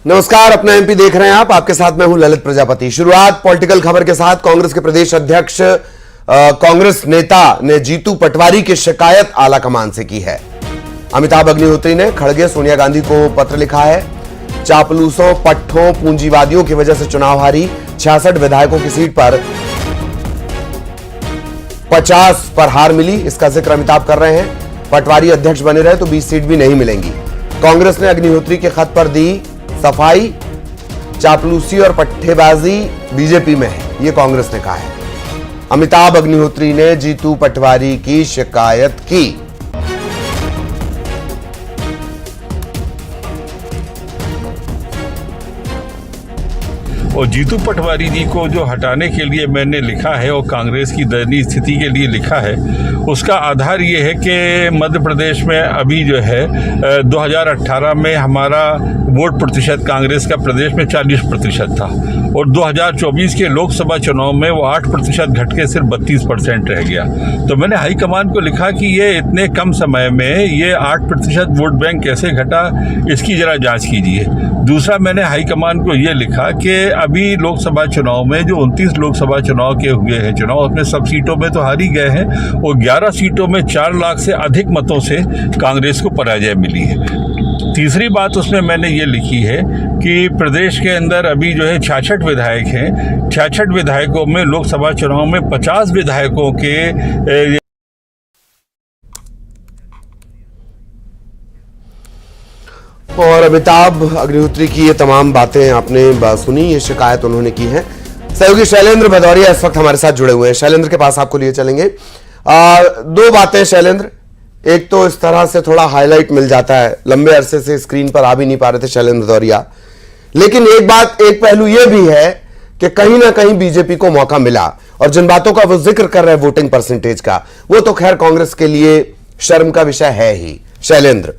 नमस्कार, अपना एमपी देख रहे हैं आप। आपके साथ मैं हूं ललित प्रजापति। शुरुआत पॉलिटिकल खबर के साथ। कांग्रेस के प्रदेश अध्यक्ष कांग्रेस नेता ने जीतू पटवारी की शिकायत आला कमान से की है। अमिताभ अग्निहोत्री ने खड़गे सोनिया गांधी को पत्र लिखा है। चापलूसों, पट्ठों, पूंजीवादियों की वजह से चुनाव हारी 66 विधायकों की सीट पर 50 पर हार मिली, इसका जिक्र अमिताभ कर रहे हैं। पटवारी अध्यक्ष बने रहे तो 20 सीट भी नहीं मिलेंगी। कांग्रेस ने अग्निहोत्री के खत पर दी सफाई। चापलूसी और पट्टेबाजी बीजेपी में है, यह कांग्रेस ने कहा है। अमिताभ अग्निहोत्री ने जीतू पटवारी की शिकायत की। और जीतू पटवारी जी को जो हटाने के लिए मैंने लिखा है और कांग्रेस की दयनीय स्थिति के लिए लिखा है, उसका आधार ये है कि मध्य प्रदेश में अभी जो है 2018 में हमारा वोट प्रतिशत कांग्रेस का प्रदेश में 40% था और 2024 के लोकसभा चुनाव में वो 8% घट के सिर्फ 32% रह गया। तो मैंने हाईकमान को लिखा कि ये इतने कम समय में ये 8% वोट बैंक कैसे घटा, इसकी जरा जांच कीजिए। दूसरा, मैंने हाईकमान को ये लिखा कि अभी लोकसभा चुनाव में जो 29 लोकसभा चुनाव के हुए हैं चुनाव, उसमें सब सीटों में तो हार ही गए हैं और 11 सीटों में 4 लाख से अधिक मतों से कांग्रेस को पराजय मिली है। तीसरी बात उसमें मैंने ये लिखी है कि प्रदेश के अंदर अभी जो है 66 विधायक हैं। 66 विधायकों में लोकसभा चुनाव में 50 विधायकों के और अमिताभ अग्निहोत्री की ये तमाम बातें आपने सुनी, ये शिकायत उन्होंने की है। सहयोगी शैलेंद्र भदौरिया इस वक्त हमारे साथ जुड़े हुए हैं। शैलेंद्र के पास आपको लिए चलेंगे। दो बातें शैलेंद्र, एक तो इस तरह से थोड़ा हाईलाइट मिल जाता है, लंबे अरसे से स्क्रीन पर आ भी नहीं पा रहे थे शैलेंद्र भदौरिया, लेकिन एक पहलू यह भी है कि कहीं ना कहीं बीजेपी को मौका मिला और जिन बातों का वो जिक्र कर रहे हैं वोटिंग परसेंटेज का, वो तो खैर कांग्रेस के लिए शर्म का विषय है ही। शैलेंद्र,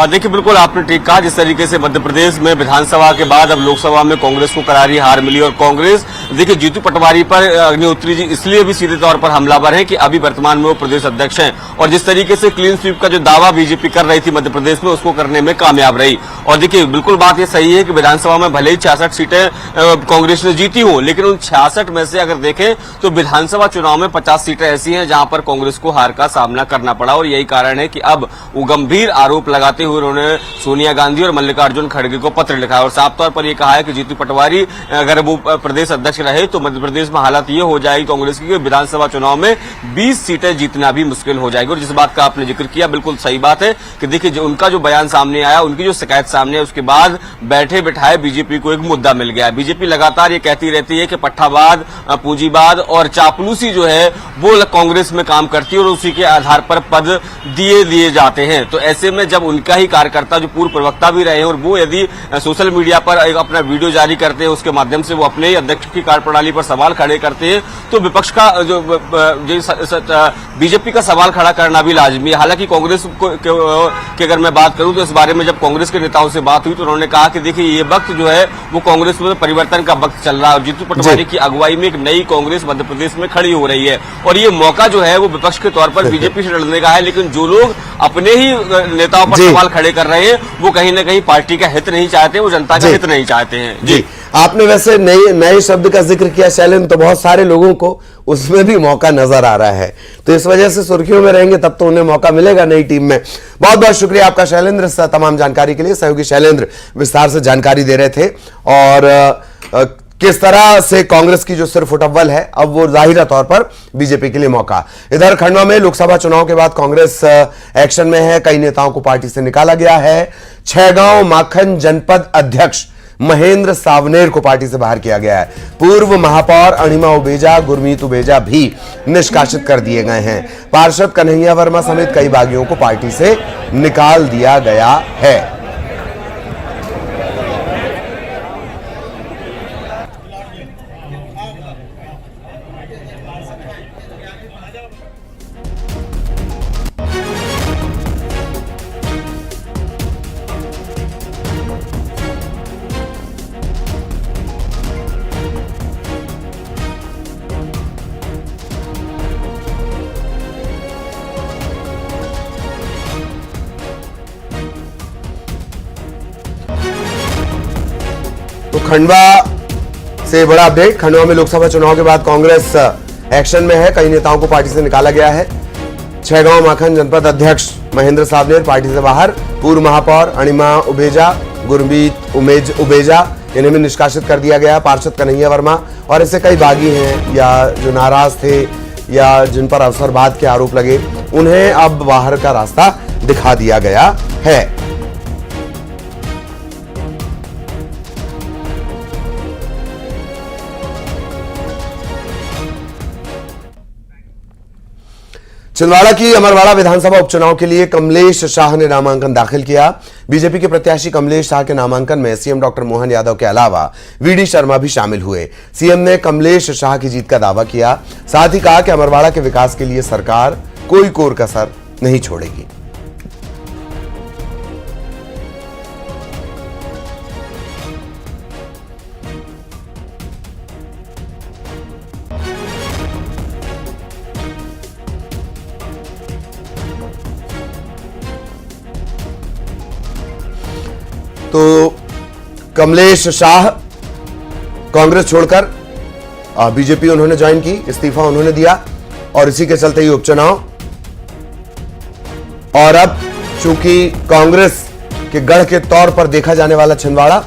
देखिए, बिल्कुल आपने ठीक कहा। जिस तरीके से मध्य प्रदेश में विधानसभा के बाद अब लोकसभा में कांग्रेस को करारी हार मिली और कांग्रेस देखिए जीतू पटवारी पर अग्निहोत्री जी इसलिए भी सीधे तौर पर हमलावर हैं कि अभी वर्तमान में वो प्रदेश अध्यक्ष हैं और जिस तरीके से क्लीन स्वीप का जो दावा बीजेपी कर रही थी मध्य प्रदेश में, उसको करने में कामयाब रही। और देखिए, बिल्कुल बात यह सही है कि विधानसभा में भले ही 66 सीटें कांग्रेस ने जीती हों, लेकिन उन 66 में से अगर देखें तो विधानसभा चुनाव में 50 सीटें ऐसी हैं जहां पर कांग्रेस को हार का सामना करना पड़ा और यही कारण है कि अब वो गंभीर आरोप लगाते हुए उन्होंने सोनिया गांधी और मल्लिकार्जुन खड़गे को पत्र लिखा है और साफ तौर पर यह कहा है कि जीतू पटवारी अगर वो प्रदेश अध्यक्ष रहे तो मध्य प्रदेश में हालत ये हो जाएगी कांग्रेस की विधानसभा चुनाव में 20 सीटें जीतना भी मुश्किल हो जाएगी। और जिस बात का आपने जिक्र किया, बिल्कुल सही बात है कि देखिए उनका जो बयान सामने आया, उनकी जो शिकायत सामने है, उसके बाद बैठे बिठाए बीजेपी को एक मुद्दा मिल गया है। बीजेपी लगातार ये कहती रहती है कि पट्टावाद, पूंजीवाद और चापलूसी जो है वो कांग्रेस में काम करती है और उसी के आधार पर पद दिए जाते हैं। तो ऐसे में जब उनका ही कार्यकर्ता जो पूर्व प्रवक्ता भी रहे हैं और वो यदि सोशल मीडिया पर एक अपना वीडियो जारी करते हैं, उसके माध्यम से वो अपने अध्यक्ष की कार्यप्रणाली पर सवाल खड़े करते हैं, तो विपक्ष का जो बीजेपी का सवाल खड़ा करना भी लाजमी है। हालांकि कांग्रेस की अगर मैं बात करूं तो इस बारे में जब कांग्रेस के नेताओं से बात हुई तो उन्होंने कहा कि देखिए ये वक्त जो है वो कांग्रेस में परिवर्तन का वक्त चल रहा है और जीतू पटवारी की अगुवाई में एक नई कांग्रेस मध्य प्रदेश में खड़ी हो रही है और ये मौका जो है वो विपक्ष के तौर पर बीजेपी से लड़ने का है। लेकिन जो लोग अपने ही नेताओं पर सवाल खड़े कर रहे हैं वो कहीं ना कहीं पार्टी का हित नहीं चाहते, वो जनता का हित नहीं चाहते हैं। जी, आपने वैसे नए शब्द का जिक्र किया शैलेंद्र, तो बहुत सारे लोगों को उसमें भी मौका नजर आ रहा है, तो इस वजह से सुर्खियों में रहेंगे, तब तो उन्हें मौका मिलेगा नई टीम में। बहुत बहुत शुक्रिया आपका शैलेंद्र इस तमाम जानकारी के लिए। सहयोगी शैलेंद्र विस्तार से जानकारी दे रहे थे और किस तरह से कांग्रेस की जो सिर्फ फुटअव्वल है, अब वो जाहिर तौर पर बीजेपी के लिए मौका। इधर खंडवा में लोकसभा चुनाव के बाद कांग्रेस एक्शन में है। कई नेताओं को पार्टी से निकाला गया है। छैगांव माखन जनपद अध्यक्ष महेंद्र सावनेर को पार्टी से बाहर किया गया है। पूर्व महापौर अणिमा उबेजा, गुरमीत उबेजा भी निष्कासित कर दिए गए हैं। पार्षद कन्हैया वर्मा समेत कई बागियों को पार्टी से निकाल दिया गया है। खंडवा से बड़ा अपडेट। खंडवा में लोकसभा चुनाव के बाद कांग्रेस एक्शन में है। कई नेताओं को पार्टी से निकाला गया है। छैगांव माखन जनपद अध्यक्ष महेंद्र साबनेर पार्टी से बाहर। पूर्व महापौर अणिमा उबेजा, गुरमीत उबेजा इन्हें भी निष्कासित कर दिया गया। पार्षद कन्हैया वर्मा और ऐसे कई बागी हैं या जो नाराज थे या जिन पर अवसरवाद के आरोप लगे, उन्हें अब बाहर का रास्ता दिखा दिया गया है। छिंदवाड़ा की अमरवाड़ा विधानसभा उपचुनाव के लिए कमलेश शाह ने नामांकन दाखिल किया। बीजेपी के प्रत्याशी कमलेश शाह के नामांकन में सीएम डॉक्टर मोहन यादव के अलावा वीडी शर्मा भी शामिल हुए। सीएम ने कमलेश शाह की जीत का दावा किया। साथ ही कहा कि अमरवाड़ा के विकास के लिए सरकार कोई कोर कसर नहीं छोड़ेगी। तो कमलेश शाह कांग्रेस छोड़कर बीजेपी उन्होंने ज्वाइन की, इस्तीफा उन्होंने दिया और इसी के चलते ही उपचुनाव। और अब चूंकि कांग्रेस के गढ़ के तौर पर देखा जाने वाला छिंदवाड़ा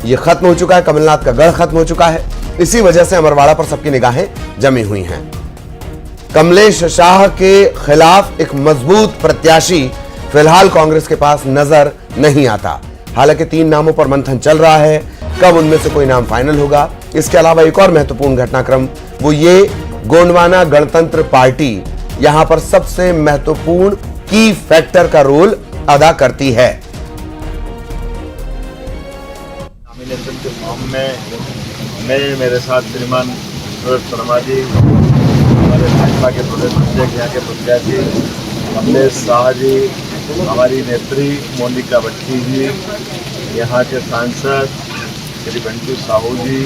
यह खत्म हो चुका है, कमलनाथ का गढ़ खत्म हो चुका है। इसी वजह से अमरवाड़ा पर सबकी निगाहें जमी हुई हैं। कमलेश शाह के खिलाफ एक मजबूत प्रत्याशी फिलहाल कांग्रेस के पास नजर नहीं आता। हालांकि 3 नामों पर मंथन चल रहा है, कब उनमें से कोई नाम फाइनल होगा। इसके अलावा एक और महत्वपूर्ण घटनाक्रम वो ये, गोंडवाना गणतंत्र पार्टी यहां पर सबसे महत्वपूर्ण की फैक्टर का रोल अदा करती है। नॉमिनेशन के फॉर्म में मेरे साथ श्रीमान सुरेश शर्मा जी, हमारे भाजपा के प्रदेश अध्यक्ष यहाँ के प्रत्याशी कमलेश शाह जी, हमारी नेत्री मोनिका भट्टी जी, यहाँ के सांसद श्री बंटू साहू जी,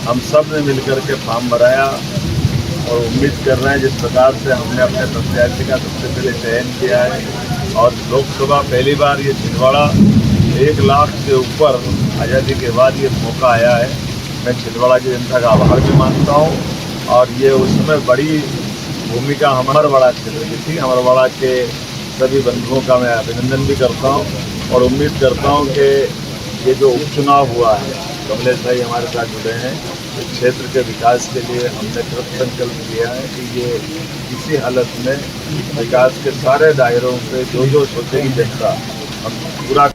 हम सब ने मिलकर के फॉर्म भराया और उम्मीद कर रहे हैं जिस प्रकार से हमने अपने प्रत्याशी का सबसे पहले चयन किया है और लोकसभा पहली बार ये छिंदवाड़ा 1 लाख से ऊपर आज़ादी के बाद ये मौका आया है। मैं छिंदवाड़ा की जनता का आभार भी मानता हूँ और ये उसमें बड़ी भूमिका अमरवाड़ा क्षेत्र की थी। अमरवाड़ा के सभी बंधुओं का मैं अभिनंदन भी करता हूँ और उम्मीद करता हूँ कि ये जो उपचुनाव हुआ है, कमलेश भाई हमारे साथ जुड़े हैं, इस क्षेत्र के विकास के लिए हमने कृत संकल्प किया है कि ये किसी हालत में विकास के सारे दायरों पे जो सोचेगी जनता हम पूरा।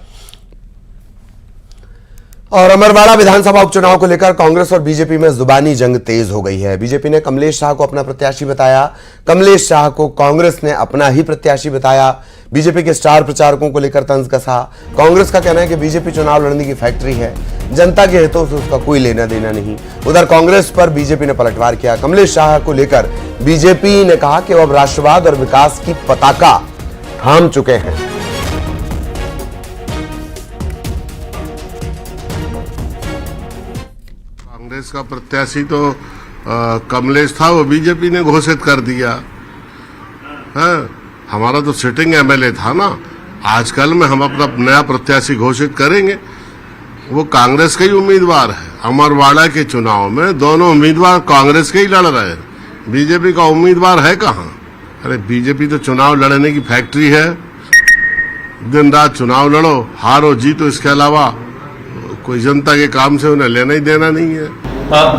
और अमरवाड़ा विधानसभा उपचुनाव को लेकर कांग्रेस और बीजेपी में जुबानी जंग तेज हो गई है। बीजेपी ने कमलेश शाह को अपना प्रत्याशी बताया, कमलेश शाह को कांग्रेस ने अपना ही प्रत्याशी बताया। बीजेपी के स्टार प्रचारकों को लेकर तंज कसा। कांग्रेस का कहना है कि बीजेपी चुनाव लड़ने की फैक्ट्री है, जनता के हितों से उसका कोई लेना देना नहीं। उधर कांग्रेस पर बीजेपी ने पलटवार किया। कमलेश शाह को लेकर बीजेपी ने कहा कि वो अब राष्ट्रवाद और विकास की पताका थाम चुके हैं। कांग्रेस का प्रत्याशी तो कमलेश था, वो बीजेपी ने घोषित कर दिया है। हमारा तो सिटिंग एमएलए था ना। आजकल में हम अपना नया प्रत्याशी घोषित करेंगे। वो कांग्रेस का ही उम्मीदवार है। अमरवाड़ा के चुनाव में दोनों उम्मीदवार कांग्रेस के ही लड़ रहे हैं, बीजेपी का उम्मीदवार है कहाँ। अरे बीजेपी तो चुनाव लड़ने की फैक्ट्री है। दिन रात चुनाव लड़ो, हारो जीतो, इसके अलावा कोई जनता के काम से उन्हें लेना ही देना नहीं है।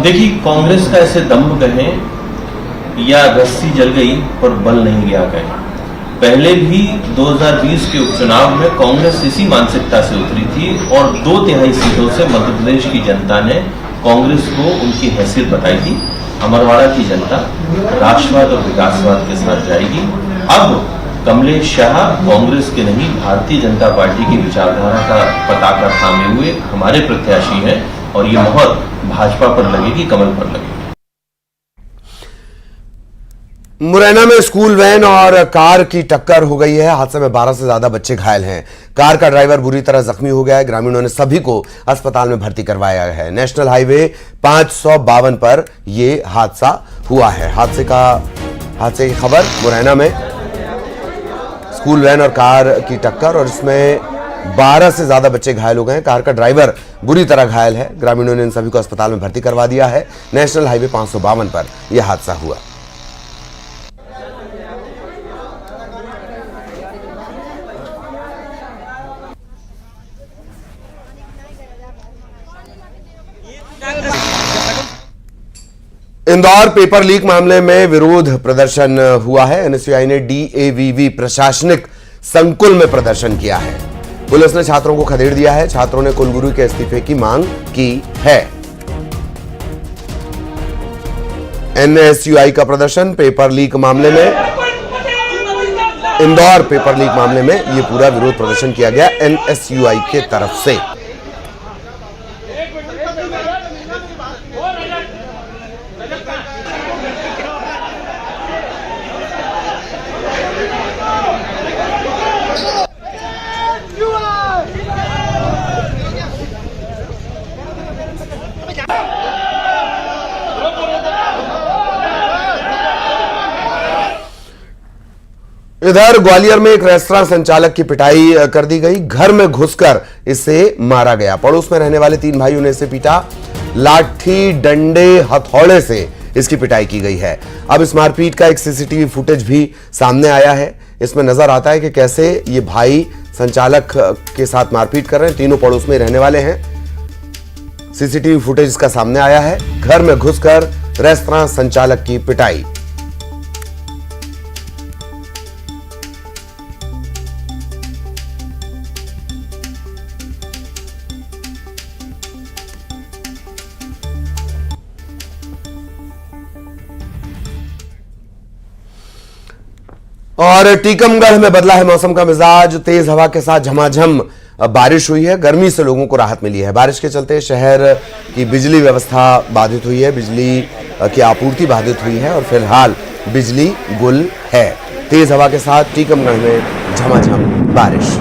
देखिए, कांग्रेस का ऐसे दम्भ कहें या रस्सी जल गई पर बल नहीं गया कहें। पहले भी 2020 के उपचुनाव में कांग्रेस इसी मानसिकता से उतरी थी और 2/3 सीटों से मध्य प्रदेश की जनता ने कांग्रेस को उनकी हैसियत बताई थी। अमरवाड़ा की जनता राष्ट्रवाद और विकासवाद के साथ जाएगी। अब कमलेश शाह कांग्रेस के नहीं, भारतीय जनता पार्टी की विचारधारा का पताका थामे हुए हमारे प्रत्याशी हैं और ये मोहर भाजपा पर लगेगी, कमल पर लगेगी। मुरैना में स्कूल वैन और कार की टक्कर हो गई है। हादसे में 12 से ज्यादा बच्चे घायल हैं। कार का ड्राइवर बुरी तरह जख्मी हो गया है। ग्रामीणों ने सभी को अस्पताल में भर्ती करवाया है। नेशनल हाईवे 552 पर यह हादसा हुआ है। हादसे की खबर मुरैना में स्कूल वैन और कार की टक्कर और इसमें 12 से ज्यादा बच्चे घायल हो गए हैं। कार का ड्राइवर बुरी तरह घायल है। ग्रामीणों ने इन सभी को अस्पताल में भर्ती करवा दिया है। नेशनल हाईवे 552 पर यह हादसा हुआ। इंदौर पेपर लीक मामले में विरोध प्रदर्शन हुआ है। एनएसयूआई ने डीएवीवी प्रशासनिक संकुल में प्रदर्शन किया है। पुलिस ने छात्रों को खदेड़ दिया है। छात्रों ने कुलगुरु के इस्तीफे की मांग की है। एनएसयूआई का प्रदर्शन पेपर लीक मामले में, इंदौर पेपर लीक मामले में यह पूरा विरोध प्रदर्शन किया गया एनएसयूआई के तरफ से। इधर ग्वालियर में एक रेस्तरां संचालक की पिटाई कर दी गई। घर में घुसकर इसे मारा गया। पड़ोस में रहने वाले 3 भाइयों ने इसे पीटा। लाठी, डंडे, हथौड़े से इसकी पिटाई की गई है। अब इस मारपीट का एक सीसीटीवी फुटेज भी सामने आया है। इसमें नजर आता है कि कैसे ये भाई संचालक के साथ मारपीट कर रहे हैं। तीनों पड़ोस में रहने वाले हैं। सीसीटीवी फुटेज इसका सामने आया है। घर में घुसकर रेस्तरां संचालक की पिटाई। और टीकमगढ़ में बदला है मौसम का मिजाज। तेज हवा के साथ झमाझम बारिश हुई है। गर्मी से लोगों को राहत मिली है। बारिश के चलते शहर की बिजली व्यवस्था बाधित हुई है। बिजली की आपूर्ति बाधित हुई है और फिलहाल बिजली गुल है। तेज हवा के साथ टीकमगढ़ में झमाझम बारिश।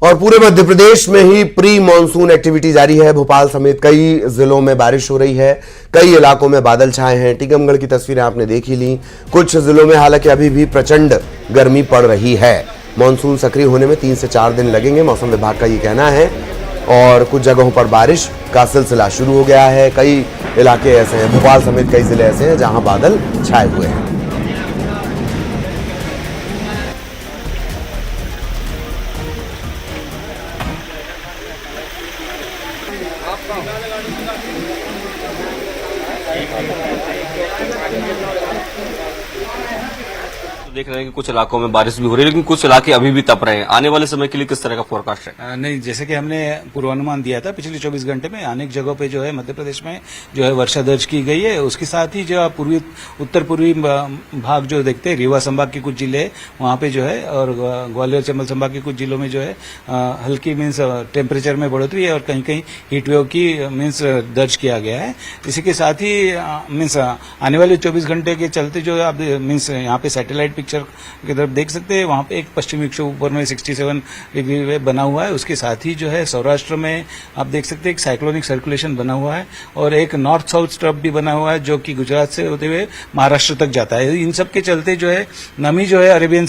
और पूरे मध्य प्रदेश में ही प्री मॉनसून एक्टिविटी जारी है। भोपाल समेत कई जिलों में बारिश हो रही है। कई इलाकों में बादल छाए हैं। टीकमगढ़ की तस्वीरें आपने देख ही ली। कुछ जिलों में हालांकि अभी भी प्रचंड गर्मी पड़ रही है। मॉनसून सक्रिय होने में 3 से 4 दिन लगेंगे, मौसम विभाग का ये कहना है। और कुछ जगहों पर बारिश का सिलसिला शुरू हो गया है। कई इलाके ऐसे हैं, भोपाल समेत कई जिले ऐसे हैं जहां बादल छाए हुए हैं। देख रहे हैं कि कुछ इलाकों में बारिश भी हो रही है, लेकिन कुछ इलाके अभी भी तप रहे हैं। आने वाले समय के लिए किस तरह का फोरकास्ट है? नहीं, जैसे कि हमने पूर्वानुमान दिया था, पिछले 24 घंटे में अनेक जगहों पे जो है मध्य प्रदेश में जो है वर्षा दर्ज की गई है। उसके साथ ही जो पूर्वी उत्तर पूर्वी भाग जो देखते हैं, रीवा संभाग के कुछ जिले वहां पे जो है, और ग्वालियर चंबल संभाग के कुछ जिलों में जो है हल्की मीन्स टेम्परेचर में बढ़ोतरी है और कहीं कहीं हीट वेव की मीन्स दर्ज किया गया है। इसी के साथ ही मीन्स आने वाले 24 घंटे के चलते जो है आप मीन्स यहाँ पे सैटेलाइट पिक्चर की तरफ देख सकते हैं, वहां पे एक पश्चिमी विक्षोभ ऊपर में 67 डिग्री बना हुआ है। उसके साथ ही जो है सौराष्ट्र में आप देख सकते हैं एक साइक्लोनिक सर्कुलेशन बना हुआ है और एक नॉर्थ साउथ स्ट्रफ भी बना हुआ है जो कि गुजरात से होते हुए महाराष्ट्र तक जाता है। इन सब के चलते जो है नमी जो है अरेबियन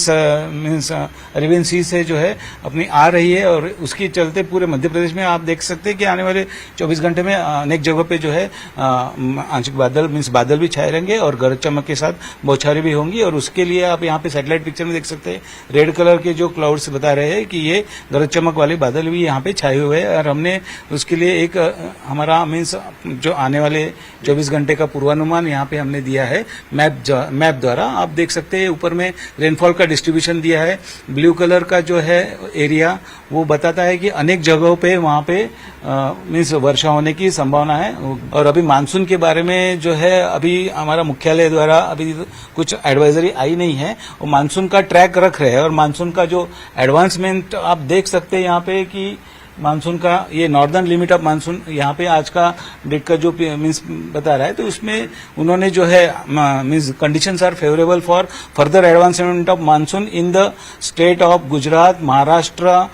सी से जो है अपनी आ रही है और उसके चलते पूरे मध्य प्रदेश में आप देख सकते हैं कि आने वाले 24 घंटे में अनेक जगहों पे जो है आंशिक बादल मीन्स बादल भी छाए रहेंगे और गरज चमक के साथ बौछारें भी होंगी। और उसके लिए आप यहाँ पे सैटेलाइट पिक्चर में देख सकते हैं रेड कलर के जो क्लाउड्स बता रहे हैं कि ये गरज चमक वाले बादल भी यहाँ पे छाए हुए हैं। और हमने उसके लिए एक हमारा मीन्स जो आने वाले 24 घंटे का पूर्वानुमान यहाँ पे हमने दिया है मैप द्वारा। आप देख सकते हैं ऊपर में रेनफॉल का डिस्ट्रीब्यूशन दिया है। ब्लू कलर का जो है एरिया वो बताता है कि अनेक जगहों पे वहाँ पे मीन्स वर्षा होने की संभावना है। और अभी मानसून के बारे में जो है अभी हमारा मुख्यालय द्वारा अभी कुछ एडवाइजरी आई नहीं है। और मानसून का ट्रैक रख रहे हैं और मानसून का जो एडवांसमेंट आप देख सकते हैं यहाँ पे कि मानसून का ये नॉर्दर्न लिमिट ऑफ मानसून यहाँ पे आज का डेट का जो मीन्स बता रहा है, तो उसमें उन्होंने जो है means conditions are favourable for further advancement of monsoon in the state of Gujarat, Maharashtra,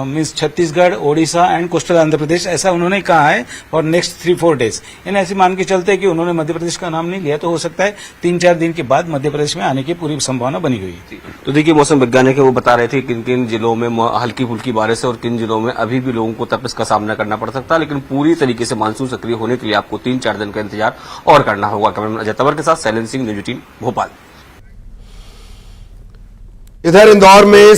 means Chhattisgarh, Odisha and coastal Andhra Pradesh, ऐसा उन्होंने कहा है फॉर नेक्स्ट 3-4 डेज। इन ऐसे मान के चलते कि उन्होंने मध्य प्रदेश का नाम नहीं लिया, तो हो सकता है 3-4 दिन के बाद मध्य प्रदेश में आने की पूरी संभावना बनी हुई है। तो देखिए, मौसम वैज्ञानिक है, वो बता रहे थे किन किन जिलों में हल्की फुल्की बारिश है और किन जिलों में अभी भी लोगों को तपिश का सामना करना पड़ सकता है, लेकिन पूरी तरीके से मानसून सक्रिय होने के लिए आपको 3-4 दिन का इंतजार और करना होगा। कैमरामैन अजय तंवर के साथ शैलेंद्र सिंह, न्यूज 18 भोपाल। इधर इंदौर में